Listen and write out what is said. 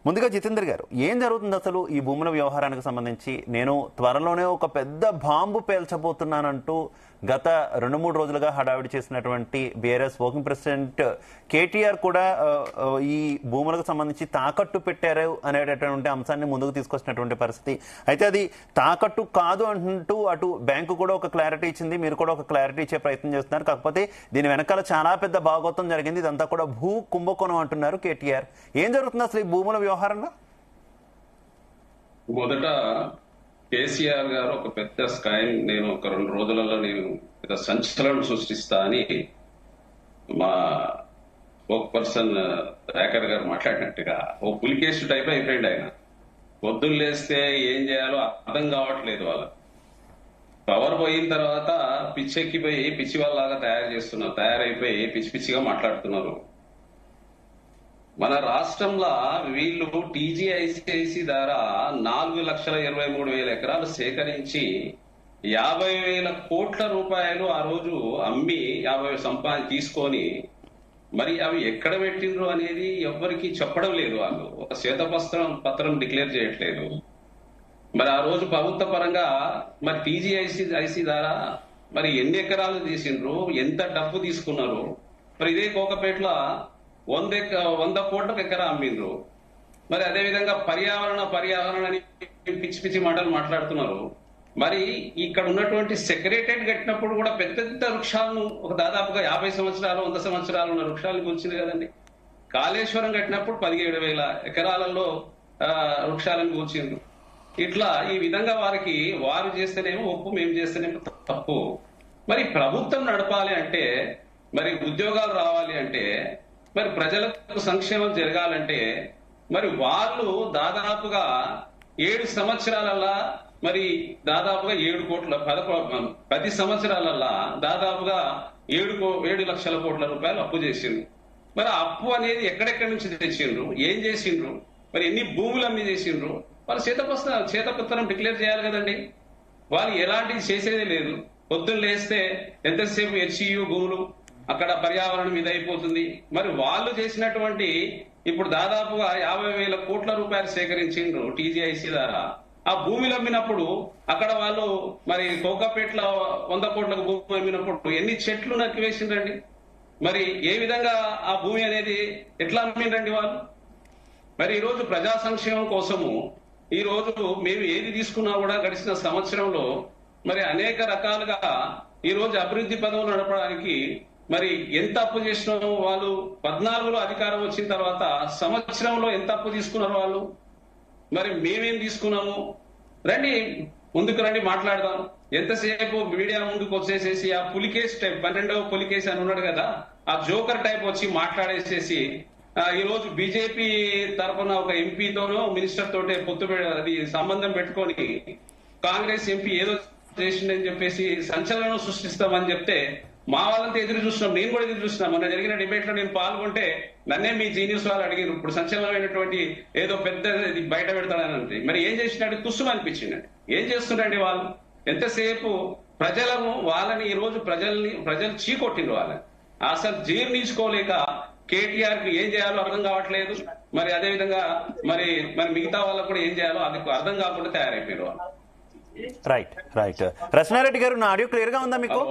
ముందుగా జితేందర్ గారు, ఏం జరుగుతుంది అసలు ఈ భూముల వ్యవహారానికి సంబంధించి? నేను త్వరలోనే ఒక పెద్ద బాంబు పేల్చబోతున్నానంటూ గత 2-3 రోజులుగా హడావిడి చేసినటువంటి బీఆర్ఎస్ వర్కింగ్ ప్రెసిడెంట్ కేటీఆర్ కూడా ఈ భూములకు సంబంధించి తాకట్టు పెట్టారు అనేటటువంటి అంశాన్ని ముందుకు తీసుకొచ్చినటువంటి పరిస్థితి. అయితే అది తాకట్టు కాదు అంటూ అటు బ్యాంకు కూడా ఒక క్లారిటీ ఇచ్చింది, మీరు కూడా ఒక క్లారిటీ ఇచ్చే ప్రయత్నం చేస్తున్నారు. కాకపోతే దీని వెనకాల చాలా పెద్ద భాగోత్వం జరిగింది, ఇదంతా కూడా భూ కుంభకోణం అంటున్నారు కేటీఆర్. ఏం జరుగుతుంది అసలు ఈ భూముల వ్యవహారంలో? మొదట కేసీఆర్ గారు ఒక పెద్ద స్కామ్, నేను ఒక 2 రోజులలో నేను పెద్ద సంచలనం సృష్టిస్తా అని మా స్పోక్ పర్సన్ దయాకర్ గారు మాట్లాడినట్టుగా ఓ పులికేసు టైప్ అయిపోయింది ఆయన. పొద్దున్న లేస్తే ఏం చేయాలో అర్థం కావట్లేదు వాళ్ళ. పవర్ పోయిన తర్వాత పిచ్చెక్కిపోయి పిచ్చి వాళ్ళలాగా తయారైపోయి పిచ్చి పిచ్చిగా మాట్లాడుతున్నారు. మన రాష్ట్రంలో వీళ్ళు టీజీఐసిఐసి ద్వారా 4,23,000 ఎకరాలు సేకరించి 50,000 కోట్ల రూపాయలు ఆ రోజు అమ్మి 50 తీసుకొని మరి అవి ఎక్కడ పెట్టిండ్రు అనేది ఎవ్వరికి చెప్పడం లేదు. వాళ్ళు ఒక శ్వేతపత్రం డిక్లేర్ చేయట్లేదు. మరి ఆ రోజు ప్రభుత్వ పరంగా మరి టీజీఐసిఐసి ద్వారా మరి ఎన్ని ఎకరాలు తీసిండ్రు, ఎంత డబ్బు తీసుకున్నారు? మరి ఇదే కోకపేటలో 100 కోట్లకు ఎకరా అమ్మిండ్రు. మరి అదేవిధంగా పర్యావరణ అని పిచ్చి పిచ్చి మాటలు మాట్లాడుతున్నారు. మరి ఇక్కడ ఉన్నటువంటి సెక్రటరేట్ కట్టినప్పుడు కూడా పెద్ద పెద్ద వృక్షాలను ఒక దాదాపుగా 50 సంవత్సరాలు 100 సంవత్సరాలు ఉన్న వృక్షాలను కూల్చింది కదండి. కాళేశ్వరం కట్టినప్పుడు 17,000 ఎకరాలలో వృక్షాలను కూల్చిండ్రు. ఇట్లా ఈ విధంగా వారు చేస్తేనేమో ఒప్పు, మేము చేస్తేనేమో తప్పు. మరి ప్రభుత్వం నడపాలి అంటే, మరి ఉద్యోగాలు రావాలి అంటే, మరి ప్రజలకు సంక్షేమం జరగాలంటే మరి వాళ్ళు దాదాపుగా 7 సంవత్సరాలల్లా మరి దాదాపుగా 7 కోట్ల 10 సంవత్సరాలల్లా దాదాపుగా 7 లక్షల కోట్ల రూపాయలు అప్పు చేసిండ్రు. మరి ఆ అప్పు అనేది ఎక్కడెక్కడి నుంచి తెచ్చిండ్రు, ఏం చేసిండ్రు, మరి ఎన్ని భూములు అమ్మి చేసిండ్రు? వాళ్ళు శ్వేతపత్రం డిక్లేర్ చేయాలి కదండి. వాళ్ళు ఎలాంటిది చేసేదే లేదు. పొద్దున్న లేస్తే ఎంతసేపు హెచ్ఈయు భూములు, అక్కడ పర్యావరణం మీద అయిపోతుంది. మరి వాళ్ళు చేసినటువంటి ఇప్పుడు దాదాపుగా 50,000 కోట్ల రూపాయలు సేకరించిండ్రు టీజీఐసి ద్వారా. ఆ భూమిలు అమ్మినప్పుడు అక్కడ వాళ్ళు మరి కోకాపేటలో 100 కోట్లకు భూమి అమ్మినప్పుడు ఎన్ని చెట్లు నరికివేసిండ్రండి? మరి ఏ విధంగా ఆ భూమి అనేది ఎట్లా అమ్మిండ్రండి వాళ్ళు? మరి ఈరోజు ప్రజా సంక్షేమం కోసము ఈ రోజు మేము ఏది తీసుకున్నా కూడా గడిచిన సంవత్సరంలో మరి అనేక రకాలుగా ఈ రోజు అభివృద్ధి పదవులు నడపడానికి మరి ఎంత అప్పు చేసినాము? వాళ్ళు 14లో అధికారం వచ్చిన తర్వాత సంవత్సరంలో ఎంత అప్పు తీసుకున్నారు వాళ్ళు? మరి మేమేం తీసుకున్నాము? రండి, ముందుకు రండి, మాట్లాడదాం. ఎంతసేపు మీడియా ముందుకు వచ్చేసేసి ఆ పులికేస్ టైప్ 12వ పులికేస్ అని ఉన్నాడు కదా, ఆ జోకర్ టైప్ వచ్చి మాట్లాడేసేసి ఈ రోజు బీజేపీ తరఫున ఒక ఎంపీతోనో మినిస్టర్ తోటే అది సంబంధం పెట్టుకొని కాంగ్రెస్ ఎంపీ ఏదో చేసిండని చెప్పేసి సంచలనం సృష్టిస్తామని చెప్తే మా వాళ్ళంతా ఎదురు చూస్తున్నాం. నేను కూడా ఎదురు చూస్తున్నా. మొన్న జరిగిన డిబేట్ లో నేను పాల్గొంటే నన్నే మీ జీనియస్ వాళ్ళు అడిగారు, ఇప్పుడు సంచలనమైనటువంటి ఏదో పెద్ద బయట పెడతాడని. మరి ఏం చేసినట్టు తుస్సు అనిపించిందండి. ఏం చేస్తుండండి వాళ్ళు? ఎంతసేపు వాళ్ళని ఈ రోజు ప్రజలు చీకొట్టిండ్రు. వాళ్ళని అసలు జీర్ణించుకోలేక కేటీఆర్ కి ఏం చేయాలో అర్థం కావట్లేదు. మరి అదేవిధంగా మరి మిగతా వాళ్ళకు కూడా ఏం చేయాలో అది అర్థం కాకుండా తయారైపోయారు వాళ్ళు. రైట్. రచనారెడ్డి గారు, నా ఆడియో క్లియర్ గా ఉందా మీకు?